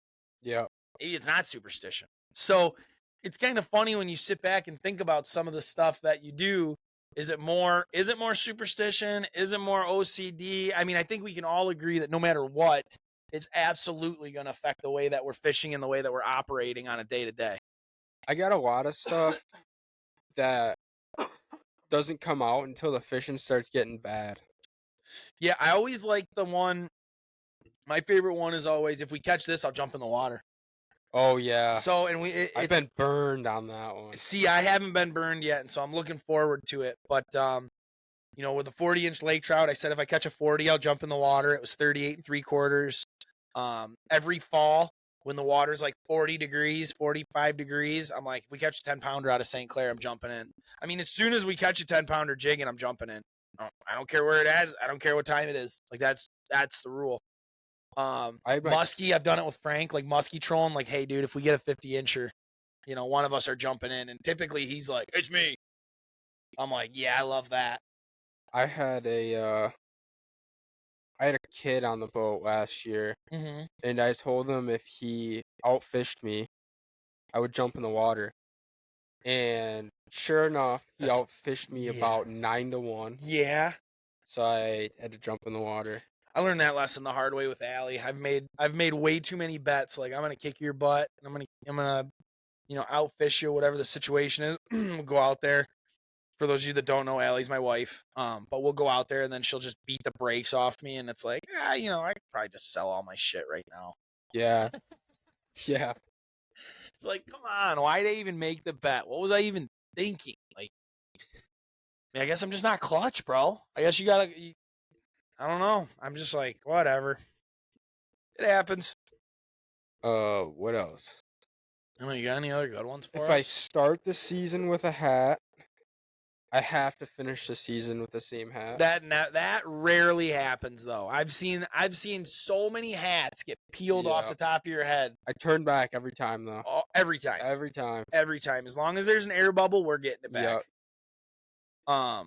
Speaker 1: Yeah.
Speaker 2: Maybe it's not superstition. So it's kind of funny when you sit back and think about some of the stuff that you do. Is it more superstition? Is it more OCD? I mean, I think we can all agree that no matter what, it's absolutely going to affect the way that we're fishing and the way that we're operating on a day to day.
Speaker 1: I got a lot of stuff that doesn't come out until the fishing starts getting bad.
Speaker 2: Yeah, I always like the one. My favorite one is always, if we catch this, I'll jump in the water.
Speaker 1: Oh yeah.
Speaker 2: So, and
Speaker 1: I've been burned on that one.
Speaker 2: See, I haven't been burned yet, and so I'm looking forward to it. But with a 40-inch lake trout, I said if I catch a 40, I'll jump in the water. It was 38 3/4. Every fall when the water's like 40 degrees, 45 degrees, I'm like, if we catch a 10-pounder out of St. Clair, I'm jumping in. I mean, as soon as we catch a 10-pounder jigging, I'm jumping in. I don't care where it is. I don't care what time it is. Like that's the rule. Muskie, I've done it with Frank, like muskie trolling, like, hey dude, if we get a 50-incher, one of us are jumping in, and typically he's like, it's me. I'm like, yeah, I love that.
Speaker 1: I had a kid on the boat last year, and I told him if he outfished me, I would jump in the water. And sure enough, he outfished me about 9-1.
Speaker 2: Yeah.
Speaker 1: So I had to jump in the water.
Speaker 2: I learned that lesson the hard way with Allie. I've made way too many bets. Like, I'm gonna kick your butt, and I'm gonna outfish you, whatever the situation is. We'll go out there. For those of you that don't know, Allie's my wife. But we'll go out there, and then she'll just beat the brakes off me, and it's like, I could probably just sell all my shit right now.
Speaker 1: Yeah. Yeah.
Speaker 2: It's like, come on, why did I even make the bet? What was I even thinking? Like, I guess I'm just not clutch, bro. I guess you gotta. I don't know. I'm just like, whatever. It happens.
Speaker 1: What else?
Speaker 2: You got any other good ones for us?
Speaker 1: If I start the season with a hat, I have to finish the season with the same hat.
Speaker 2: That rarely happens though. I've seen so many hats get peeled off the top of your head.
Speaker 1: I turn back every time though.
Speaker 2: Every time.
Speaker 1: Every time.
Speaker 2: Every time. As long as there's an air bubble, we're getting it back. Yep.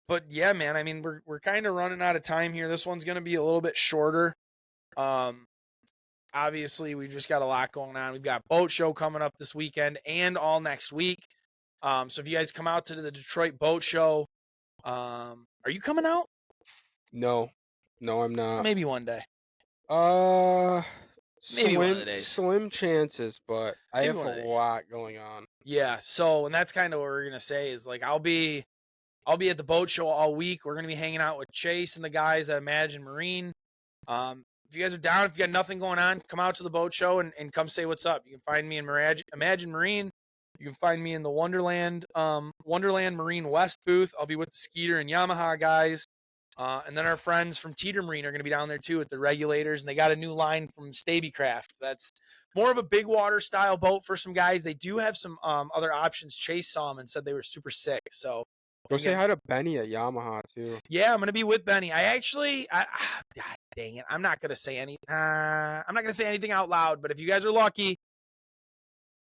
Speaker 2: But yeah, man, I mean, we're kind of running out of time here. This one's going to be a little bit shorter. Obviously, we've just got a lot going on. We've got boat show coming up this weekend and all next week. So if you guys come out to the Detroit Boat Show, are you coming out?
Speaker 1: No, I'm not.
Speaker 2: Maybe one day.
Speaker 1: Maybe one of the days. Slim chances, but I have a lot going on.
Speaker 2: Yeah. So, and that's kind of what we're gonna say is like I'll be at the boat show all week. We're gonna be hanging out with Chase and the guys at Imagine Marine. If you guys are down, if you got nothing going on, come out to the boat show and come say what's up. You can find me in Imagine Marine. You can find me in the Wonderland Marine West booth. I'll be with the Skeeter and Yamaha guys. And then our friends from Teeter Marine are going to be down there too with the regulators. And they got a new line from Stabycraft. That's more of a big water style boat for some guys. They do have some other options. Chase saw them and said they were super sick. So
Speaker 1: go say hi to Benny at Yamaha too.
Speaker 2: Yeah, I'm going to be with Benny. God dang it. I'm not going to say anything out loud, but if you guys are lucky,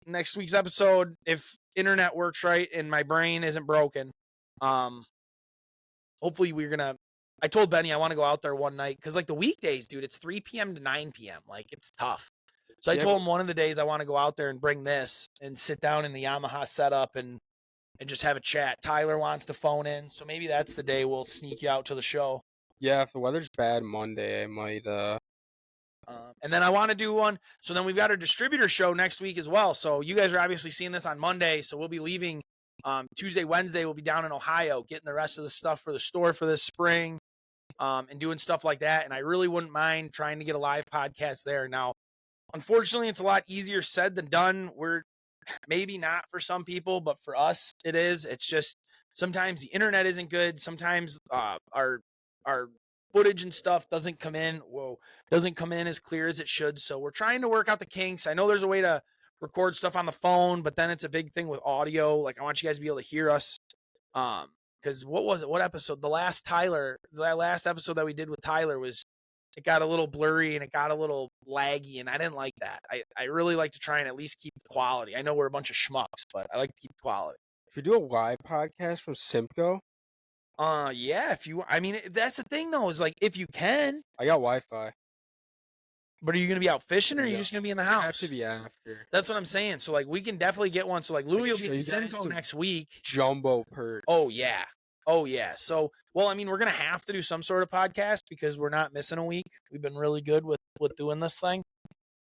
Speaker 2: next week's episode, if internet works right and my brain isn't broken, hopefully I told Benny I want to go out there one night because like the weekdays, dude, it's 3 p.m. to 9 p.m. Like it's tough. So I told him one of the days I want to go out there and bring this and sit down in the Yamaha setup and just have a chat. Tyler wants to phone in, so maybe that's the day we'll sneak you out to the show.
Speaker 1: Yeah, if the weather's bad Monday, I might.
Speaker 2: And then I want to do one. So then we've got our distributor show next week as well. So you guys are obviously seeing this on Monday. So we'll be leaving Tuesday, Wednesday. We'll be down in Ohio getting the rest of the stuff for the store for this spring and doing stuff like that. And I really wouldn't mind trying to get a live podcast there. Now, unfortunately, it's a lot easier said than done. We're maybe not for some people, but for us, it is. It's just sometimes the internet isn't good. Sometimes our footage and stuff doesn't come in as clear as it should. So we're trying to work out the kinks. I know there's a way to record stuff on the phone, but then it's a big thing with audio. Like I want you guys to be able to hear us. Because what was it? What episode? The last episode that we did with Tyler it got a little blurry and it got a little laggy, and I didn't like that. I really like to try and at least keep the quality. I know we're a bunch of schmucks, but I like to keep the quality.
Speaker 1: Should we do a live podcast from Simcoe?
Speaker 2: Yeah, if you, I mean, that's the thing though, is like, if you can,
Speaker 1: I got Wi-Fi.
Speaker 2: but are you going to be out fishing or are you
Speaker 1: No,
Speaker 2: just going to be in the
Speaker 1: I have
Speaker 2: house?
Speaker 1: to be after.
Speaker 2: That's what I'm saying. So, like, we can definitely get one. So, like, Louie will be in Simcoe next week.
Speaker 1: Jumbo perch.
Speaker 2: Oh, yeah. Oh, yeah. So, well, I mean, we're going to have to do some sort of podcast because we're not missing a week. We've been really good with doing this thing.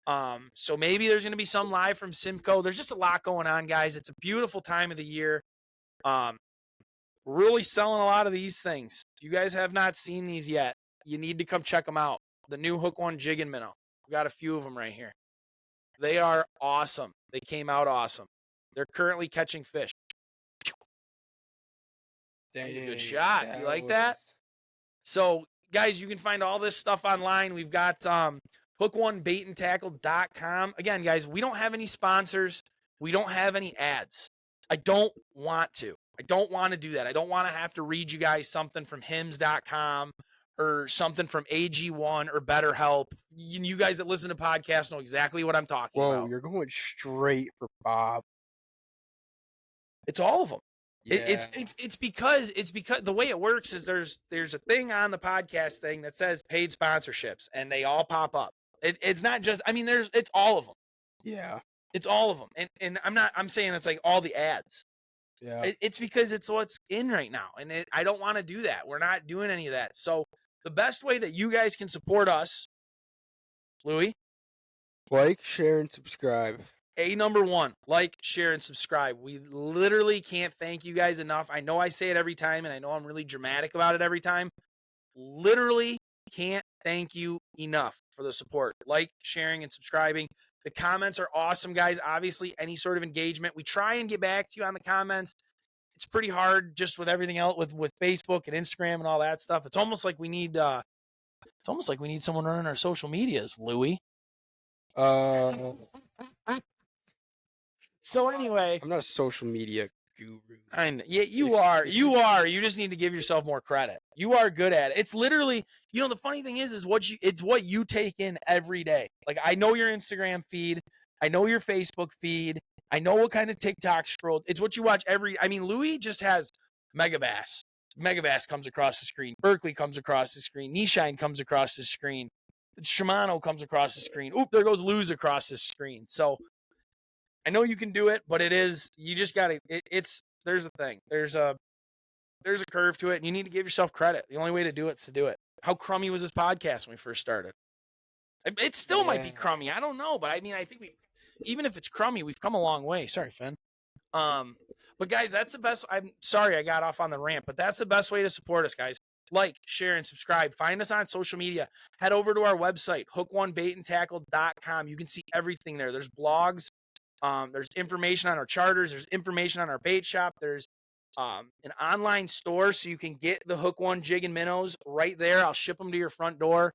Speaker 2: So maybe there's going to be some live from Simcoe. There's just a lot going on, guys. It's a beautiful time of the year. Really selling a lot of these things. If you guys have not seen these yet, you need to come check them out. The new Hook One jig and minnow. We got a few of them right here. They are awesome. They came out awesome. They're currently catching fish. That was a good shot. You like that? So, guys, you can find all this stuff online. We've got hookonebaitandtackle.com. Again, guys, we don't have any sponsors. We don't have any ads. I don't want to. I don't want to do that. I don't want to have to read you guys something from hims.com or something from AG1 or BetterHelp. You guys that listen to podcasts know exactly what I'm talking about.
Speaker 1: Whoa, you're going straight for Bob.
Speaker 2: It's all of them.
Speaker 1: Yeah.
Speaker 2: It's because the way it works is there's a thing on the podcast thing that says paid sponsorships and they all pop up. It's not just, I mean, it's all of them.
Speaker 1: Yeah.
Speaker 2: It's all of them. And I'm saying it's like all the ads.
Speaker 1: Yeah.
Speaker 2: It's because it's what's in right now. And I don't want to do that. We're not doing any of that. So the best way that you guys can support us, Louie,
Speaker 1: like, share, and subscribe.
Speaker 2: number one, like, share, and subscribe. We literally can't thank you guys enough. I know I say it every time, and I know I'm really dramatic about it every time. Literally can't thank you enough for the support. Like, sharing, and subscribing. The comments are awesome, guys. Obviously, any sort of engagement. We try and get back to you on the comments. It's pretty hard just with everything else, with Facebook and Instagram and all that stuff. It's almost like we need someone running our social medias, Louie. So anyway,
Speaker 1: I'm not a social media guru.
Speaker 2: I know. Yeah, you are. You are. You just need to give yourself more credit. You are good at it. It's literally, the funny thing is it's what you take in every day. Like, I know your Instagram feed. I know your Facebook feed. I know what kind of TikTok scroll. It's what you watch Louie just has Megabass. Megabass comes across the screen. Berkeley comes across the screen. Nishine comes across the screen. Shimano comes across the screen. Oop, there goes Lose across the screen. So I know you can do it, but you just got to, there's a thing. There's a curve to it, and you need to give yourself credit. The only way to do it is to do it. How crummy was this podcast when we first started? It still might be crummy. I don't know, but I mean, I think even if it's crummy, we've come a long way. Sorry, Finn. But guys, that's the best. I'm sorry I got off on the rant, but that's the best way to support us, guys. Like, share, and subscribe. Find us on social media. Head over to our website, hookonebaitandtackle.com. You can see everything there. There's blogs. There's information on our charters. There's information on our bait shop. There's an online store, so you can get the Hook One jig and minnows right there. I'll ship them to your front door.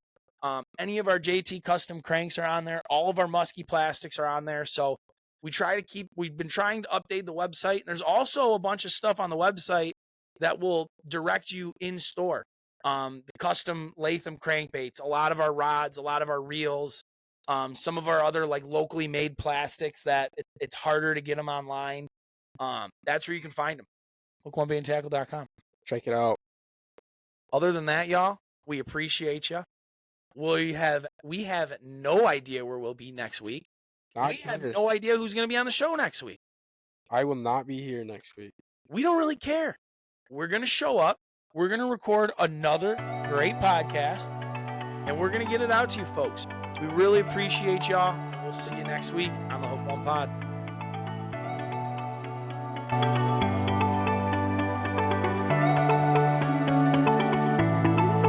Speaker 2: Any of our JT custom cranks are on there. All of our musky plastics are on there. So we've been trying to update the website. And there's also a bunch of stuff on the website that will direct you in store. The custom Latham crankbaits, a lot of our rods, a lot of our reels, some of our other like locally made plastics that it's harder to get them online. That's where you can find them. hookonebaitandtackle.com.
Speaker 1: Check it out.
Speaker 2: Other than that, y'all, we appreciate you. We have no idea where we'll be next week. We have no idea who's going to be on the show next week.
Speaker 1: I will not be here next week.
Speaker 2: We don't really care. We're going to show up. We're going to record another great podcast, and we're going to get it out to you folks. We really appreciate y'all. We'll see you next week on the Hook One Pod.